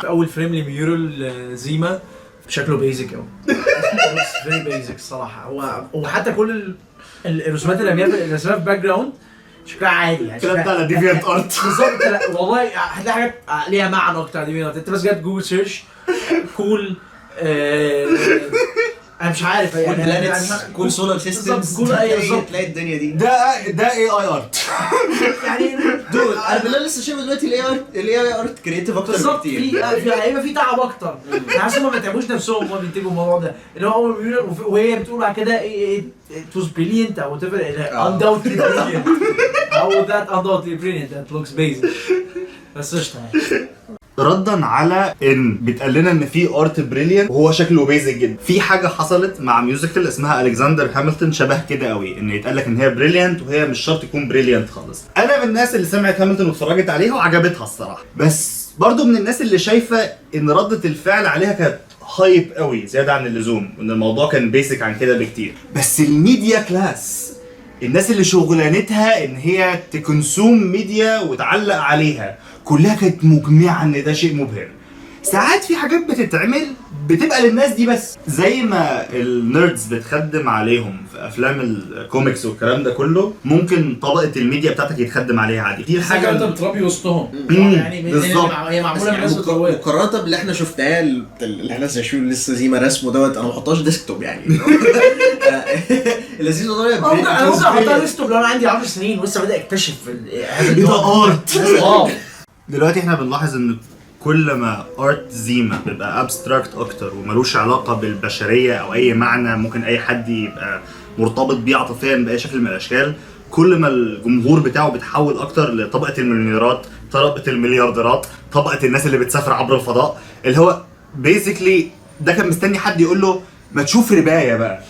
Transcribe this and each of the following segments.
اول فريم لميورال زيما شكله بيزك قوي. فيري بيزك الصراحه. هو حتى كل الرسومات اللي رسمها في باك جراوند شكلها عادي يعني. الكلام ده على ديفيانت ارت بالظبط. والله هتلاقي حاجات ليها معنى اكتر. ديفيانت انت بس جت جوجل سيرش كول انا مش عارف يعني كل سولار سيستمز كل اي تلاقي الدنيا دي. ده اي ارت يعني دول انا بالله لسه شايف دلوقتي الاي ارت كرييتيف اكتر بكتير. هيبقى في تعب اكتر. حاسس ما بيتعبوش نفسهم وما بينتجوا الموضوع ده اللي هو اول وهي بتقول بعد كده it was brilliant او whatever undoubtedly brilliant او that undoubtedly brilliant that looks basic بس قشطه يعني. ردا على ان بيتقال لنا ان في ارت بريليانت وهو شكله بيزك جدا. في حاجه حصلت مع ميوزيكال اسمها الكسندر هامilton شبه كده قوي، ان يتقال لك ان هي بريليانت وهي مش شرط تكون بريليانت خالص. انا من الناس اللي سمعت هامilton واتفرجت عليها وعجبتها الصراحه، بس برضو من الناس اللي شايفه ان رده الفعل عليها كانت هايب قوي زياده عن اللزوم، وان الموضوع كان بيسك عن كده بكتير. بس الميديا كلاس، الناس اللي شغلانتها ان هي تكونسوم ميديا وتعلق عليها، كلها كانت مجمعه ان ده شيء مبهر. ساعات في حاجات بتتعمل بتبقى للناس دي بس، زي ما النيردز بتخدم عليهم في افلام الكوميكس والكلام ده كله، ممكن طبقه الميديا بتاعتك يتخدم عليها عادي. دي حاجه انت بتربي وسطهم يعني بالظبط. هي معموله من الناس القويه. مقارنه باللي احنا شفناه اللي احنا شايفينه لسه زي ما رسمه دوت، انا ما بحطهاش ديسكتوب يعني. اللذيذ والله. انا ممكن احطها ديسكتوب لو انا عندي 10 سنين ولسه بادئ اكتشف هذا ده ارت. دلوقتي احنا بنلاحظ ان كل ما ارت زيما بيبقى ابستراكت اكتر وملوش علاقه بالبشريه او اي معنى ممكن اي حد يبقى مرتبط بيه عاطفيا باي شكل من الاشكال، كل ما الجمهور بتاعه بيتحول اكتر لطبقه المليونيرات، طبقه المليارديرات، طبقه الناس اللي بتسافر عبر الفضاء، اللي هو بيزيكلي ده كان مستني حد يقول له ما تشوف ربايه بقى،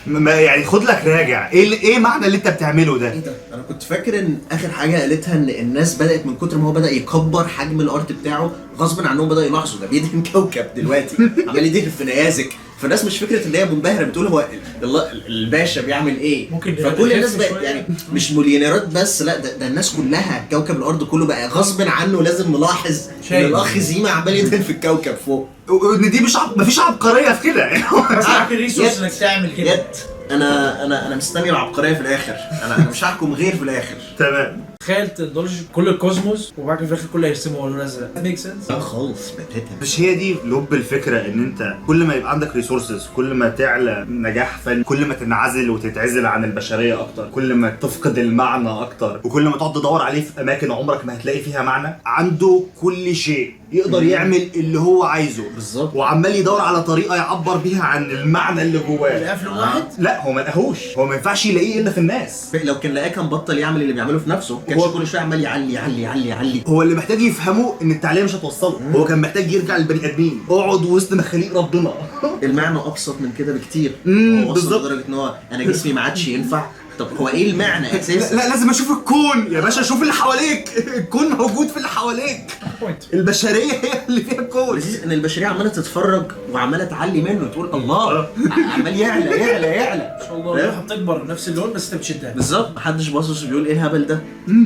ما يعني خد لك راجع ايه معنى اللي انت بتعمله ده؟ ايه ده؟ انا كنت فاكر ان اخر حاجه قالتها ان الناس بدات من كتر ما هو بدا يكبر حجم الارت بتاعه غصب عنهم بداوا يلاحظوا ده بيدهن كوكب دلوقتي عمال يدهن في نيازك، فالناس مش فكره ان هي منبهره بتقول هو الباشا بيعمل ايه. فكل الناس بقت يعني مش مليونيرات بس، لا ده الناس كلها كوكب الارض كله بقى غصب عنه لازم نلاحظ ان الاخ زيما عمال يدهن في الكوكب فوق، وان دي مفيش عبقريه في كده يعني. بس معاك الريسورس انك تعمل كده. انا مستني العبقريه في الاخر، انا مش هحكم غير في الاخر. تمام. تخيل تدولج كل الكوزموس وبعد كده في الاخر كله هيرسموا لون ازرق. ميك سنس؟ لا خالص بتتها. مش هي دي لب الفكره، ان انت كل ما يبقى عندك ريسورسز، كل ما تعلى نجاح فني، كل ما تنعزل وتتعزل عن البشريه اكتر، كل ما تفقد المعنى اكتر، وكل ما تقعد تدور عليه في اماكن عمرك ما هتلاقي فيها معنى. عنده كل شيء يقدر يعمل اللي هو عايزه بالظبط، وعمال يدور على طريقه يعبر بيها عن المعنى اللي جواه. قفل واحد؟ لا هو ما لقاهوش، هو ما ينفعش يلاقيه الا في الناس. لو كان لقاه كان بطل يعمل اللي بيعمله في نفسه، كانش كل شويه عمال يعلي. هو اللي محتاج يفهمه ان التعليم مش هتوصله، هو كان محتاج يرجع للبني ادمين، اقعد وسط مخاليق ربنا. المعنى ابسط من كده بكتير. هو بالظبط، لدرجه ان هو انا جسمي ما عادش ينفع. طب هو ايه المعنى اساسا؟ لا لازم اشوف الكون يا باشا، شوف اللي حواليك. الكون موجود في اللي حواليك، البشريه هي اللي فيها الكون. ان البشريه عماله تتفرج وعماله تعلي منه، تقول الله عمال يعلى ان شاء الله الروح بتكبر نفس اللون بس انت بتشدها. بالظبط، محدش باصص بيقول ايه الهبل ده.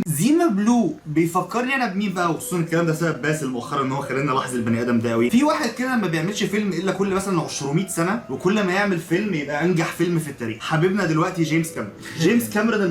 زيما بلو بيفكرني انا بمين بقى، وخصوصا الكلام ده سبب باسل مؤخرا ان هو خلاني الاحظ البني ادم ده قوي. في واحد كده ما بيعملش فيلم الا كل مثلا 200 سنه، وكل ما يعمل فيلم يبقى انجح فيلم في التاريخ. حبيبنا دلوقتي جيمس كاميرون. جيمس كاميرون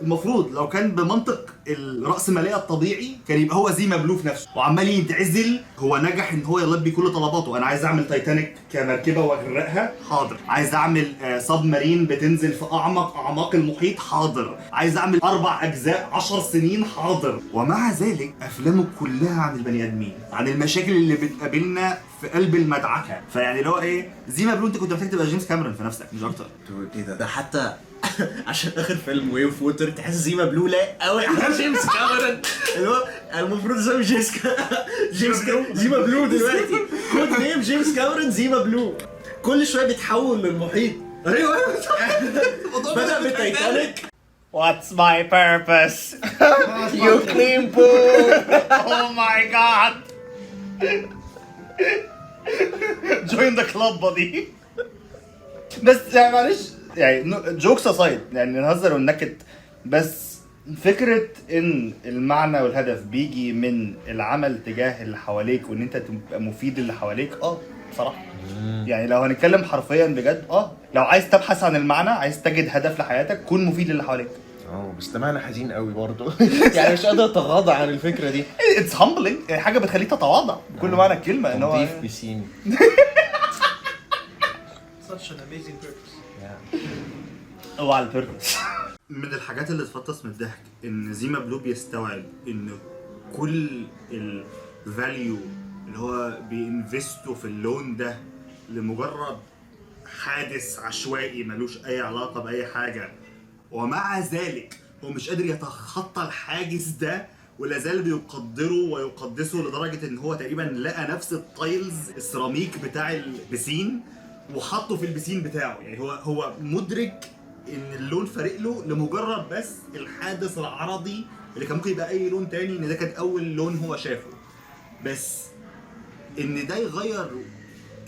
المفروض لو كان بمنطق الرأسمالية الطبيعي كان يبقى هو زيما بلو في نفسه وعمال يتعزل. هو نجح ان هو يلبي كل طلباته. انا عايز اعمل تايتانيك كمركبه واغرقها، حاضر. عايز اعمل سب مارين بتنزل في اعماق المحيط، حاضر. عايز اعمل 4 أجزاء 10 سنين، حاضر. ومع ذلك افلامه كلها عن البني ادمين، عن المشاكل اللي بتقابلنا في قلب المدعكه. فيعني اللي هو ايه، زيما بلو انت كنت محتاج تبقى جيمس كاميرون في نفسك مش اكتر. ايه ده حتى عشان اخر فيلم ويف ووتر تحس زيما بلو لايق قوي على جيمس كاميرون، اللي هو المفروض اسمه زيما بلو دلوقتي. كود نيم جيمس كاميرون زيما بلو. كل شويه بيتحول للمحيط. ايوه بدأ بالتايتانيك. What's my purpose? You clean poop. Oh my god. Join the club buddy. بس يعني معلش يعني جوكس اسايد، يعني نهزر وننكت، بس فكرة ان المعنى والهدف بيجي من العمل تجاه اللي حواليك وان انت تبقى مفيد اللي حواليك بصراحة يعني لو هنتكلم حرفيا بجد لو عايز تبحث عن المعنى، عايز تجد هدف لحياتك، كون مفيد للي حواليك. بس ده معنى حزين قوي برضه. يعني مش قادر اتغاضى عن الفكرة دي. It's humbling، يعني حاجة بتخليك تتواضع بكل معنى الكلمة. ان هو تنظيف بيسين. such an amazing purpose. على البيربس. من الحاجات اللي تفطس من الضحك ان زيما بلو بيستوعب ان كل الفاليو اللي هو بينفستوا في اللون ده لمجرد حادث عشوائي ملوش اي علاقة باي حاجة، ومع ذلك هو مش قادر يتخطى الحاجز ده ولا زال بيقدره ويقدسه لدرجة ان هو تقريبا لقى نفس التايلز السيراميك بتاع البسين وحطه في البسين بتاعه. يعني هو مدرك ان اللون فارق له لمجرد بس الحادث العرضي اللي كان ممكن يبقى اي لون تاني، ان ده كان اول لون هو شافه. بس ان ده يغير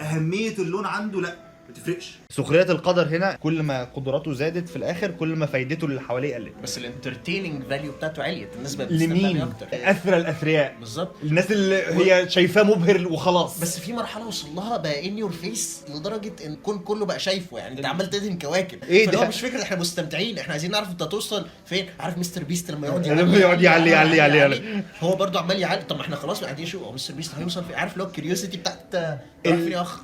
اهمية اللون عنده، لا ما تفرقش. سخرية القدر هنا كل ما قدراته زادت في الاخر كل ما فايدته اللي حواليه قلت. بس الانترتيننج فاليو بتاعته عليت، الناس بقت بتستمتع بيه اكتر. اثرى الاثرياء بالظبط، الناس اللي هي شايفاه مبهر وخلاص. بس في مرحله وصل لها بقى ان يور فيس لدرجه ان الكون كله بقى شايفه. يعني انت عمال تدهن كواكب. ايه ده؟ مش فكره احنا مستمتعين، احنا عايزين نعرف انت توصل فين. عارف مستر بيست لما يقعد يعلي هو برضو عمال يعلي. طب ما احنا خلاص قاعدين نشوف هو مستر بيست هيوصل فين. عارف لو الكيوريوسيتي بتاعت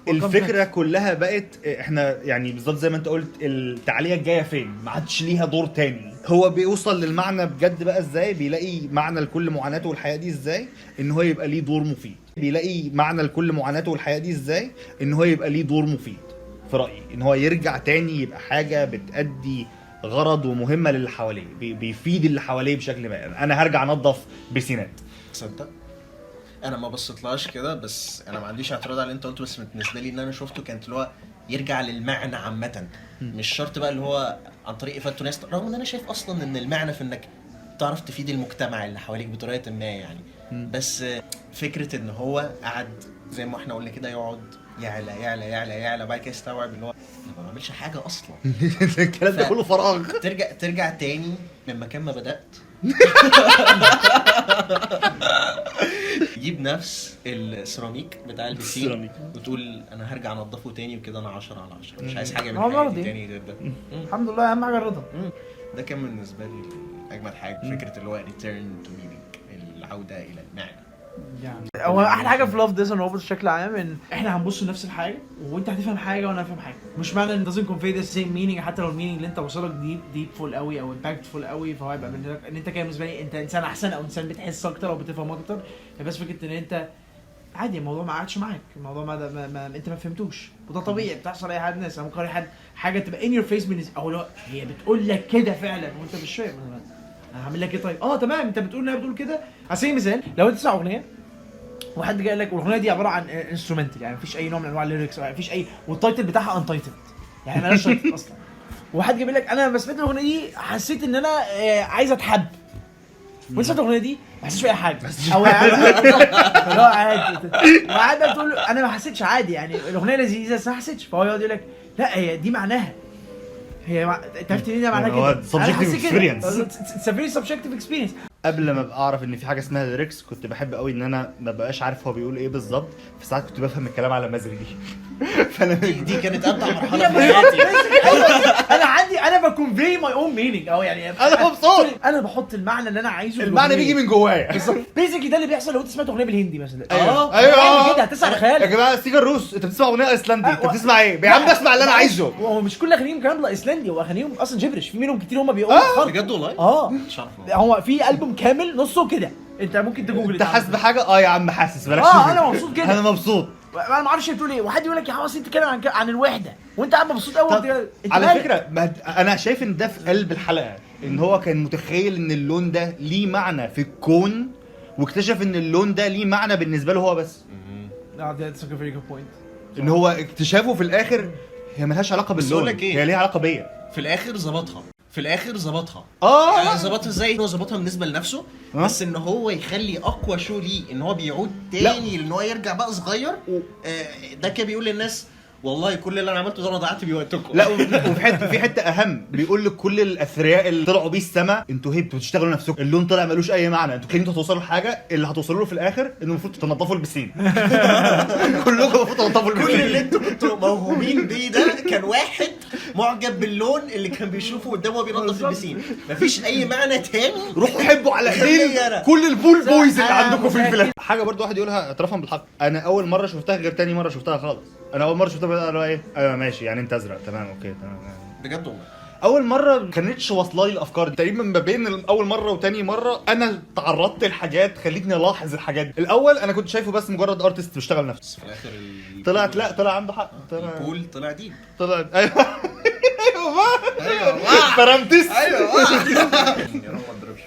الفكره كلها بقت احنا يعني بالظبط زي ما انت قلت التعليق الجايه فين، ما عادش ليها دور تاني. هو بيوصل للمعنى بجد بقى ازاي، بيلاقي معنى لكل معاناته والحياه دي ازاي ان هو يبقى ليه دور مفيد. بيلاقي معنى لكل معاناته والحياه دي ازاي ان هو يبقى ليه دور مفيد. في رايي ان هو يرجع تاني يبقى حاجه بتأدي غرض ومهمه للي حواليه، بيفيد اللي حواليه بشكل ما. انا هرجع انظف بسينات. تصدق انا ما بصيتلاش كده، بس انا ما عنديش اعتراض على اللي انت قلته. بس بالنسبه لي ان انا شفته كانت اللي هو يرجع للمعنى عامه، مش شرط بقى اللي هو عن طريق افادته ناس. رغم ان انا شايف اصلا ان المعنى في انك تعرف تفيد المجتمع اللي حواليك بطريقه ما يعني. بس فكره ان هو قعد زي ما احنا قلنا كده يقعد يعلى يعلى يعلى يعلى، بعد كده يستوعب اللي هو انا ما بعملش حاجه اصلا. الكلام ده كله فراغ. ترجع تاني من مكان ما بدات. جيب نفس السيراميك بتاع البسين وتقول انا هرجع انضفه تاني وكده انا 10 على 10 مش عايز حاجه من حياتي تاني غير ده. الحمد لله اهم حاجه الرضا. ده كان بالنسبه لي اجمل حاجه، فكره اللي هو return to meaning، العوده الى المعنى. يعني هو احلى حاجه في لاف ديس ان روبوت بشكل عام ان احنا هنبص لنفس الحاجه وانت هتفهم حاجه وانا هفهم حاجه. مش معنى ان doesn't convey the same meaning، حتى لو المينينج اللي انت وصلك ديب فول قوي او امباكت فول قوي، فهو هيبقى بالنسبه لك ان انت كده بالنسبه لي انت انسان احسن او انسان بتحس اكتر او بتفهم اكتر. بس فكره ان انت عادي الموضوع ما قعدش معاك، الموضوع ما انت ما فهمتوش، وده طبيعي بتحصل اي حد. ناس ممكن حد حاجه تبقى in your face او لا هي بتقول لك كده فعلا وانت مش فاهم انا هعمل لك ايه. طيب تمام انت بتقول انها بتقول كده. على سبيل المثال لو انت تسمع اغنيه وحد جاي لك والاغنيه دي عباره عن انسترومنتال، يعني مفيش اي نوع من انواع الليركس، مفيش اي، والتايتل بتاعها انتايتل يعني مالهاش تايتل اصلا، وحد جاي لك انا لما سمعت الاغنيه دي حسيت ان انا عايز اتحب، وانت سمعت الاغنيه دي ما حسيتش باي حاجه او لا عادي، وقاعد بتقول له انا ما حسيتش عادي يعني الاغنيه لذيذه بس ما حسيتش، فهو يقعد يقول لك لا هي دي معناها انت عرفت ليه ده معناها كده. هو subjective experience. It's a very subjective experience. قبل ما ابقى اعرف ان في حاجه اسمها ليركس كنت بحب قوي ان انا ما بقاش عارف هو بيقول ايه بالظبط، في ساعات كنت بفهم الكلام على مزري دي. فانا دي كانت امتع مرحله في حياتي. انا بكونفي ماي اون مينينج او يعني انا مبسوط، انا بحط المعنى اللي انا عايزه، المعنى بيجي من جوايا بالظبط. بيزيكلي ده اللي بيحصل لو انت سمعت اغنيه بالهندي مثلا. ايوه كده هتسمع خيال يا جماعه. سيجار روس انت بتسمع اغنيه ايسلندي انت بتسمع ايه يا عم؟ بسمع اللي انا عايزه. هو مش كل اغانيهم كلام لا ايسلندي، واغانيهم اصلا جبرش، في منهم كتير هم بيقولوا بجد والله مش عارف. هو في البوم كامل نصه كده، انت ممكن تجوجل انت حاسس بحاجه يا عم حاسس بلاش انا مبسوط كده، انا مبسوط. انا ما اعرفش بتقول ايه، وحد يقول لك يا حواس انت بتتكلم عن الوحده وانت قاعد مبسوط قوي. على فكره انا شايف ان ده في قلب الحلقه، ان هو كان متخيل ان اللون ده ليه معنى في الكون واكتشف ان اللون ده ليه معنى بالنسبه له هو بس. that's a very good point. ان هو اكتشافه في الاخر هي ملهاش علاقه باللون، هي ليها علاقه بيا. في الاخر ظبطها يعني ظبطها ازاي؟ هو ظبطها بالنسبه لنفسه بس ان هو يخلي اقوى شو ليه ان هو بيعود تاني ان هو يرجع بقى صغير. ده كان بيقول للناس والله كل اللي انا عملته ده انا ضيعت بيه وقتكم. لا وفي حته اهم بيقول لك كل الاثرياء اللي طلعوا بيه السما انتوا بتشتغلوا نفسكم، اللون طلع ملوش اي معنى، انتوا كنتوا هتوصلوا لحاجه اللي هتوصلوا له في الاخر انه المفروض تنظفوا البسين. كلكم المفروض تنظفوا البسين. كل اللي انتوا كنتوا موهومين بيه ده كان واحد معجب باللون اللي كان بيشوفه قدامه بينظف البسين، مفيش اي معنى تاني. روحوا حبوا على ايدين كل البول بويز اللي عندكم في الفيلم. حاجه برضو واحد يقولها اعترافا بالحق، انا اول مره شفتها غير تاني مره شفتها خالص. انا اول مره شفتها قالوا ايه ايوه ماشي يعني انت ازرق تمام اوكي تمام. بجد والله اول مره كانتش واصله لي الافكار دي تقريبا. ما بين اول مره وتاني مره انا تعرضت لحاجات خلتني الاحظ الحاجات دي. الاول انا كنت شايفه بس مجرد ارتست بيشتغل نفسه، في الاخر طلعت لا طلع عنده حق. البول طلع دين. طلع ايوه ايوه فرمتس ايوه يا رب ما اضربش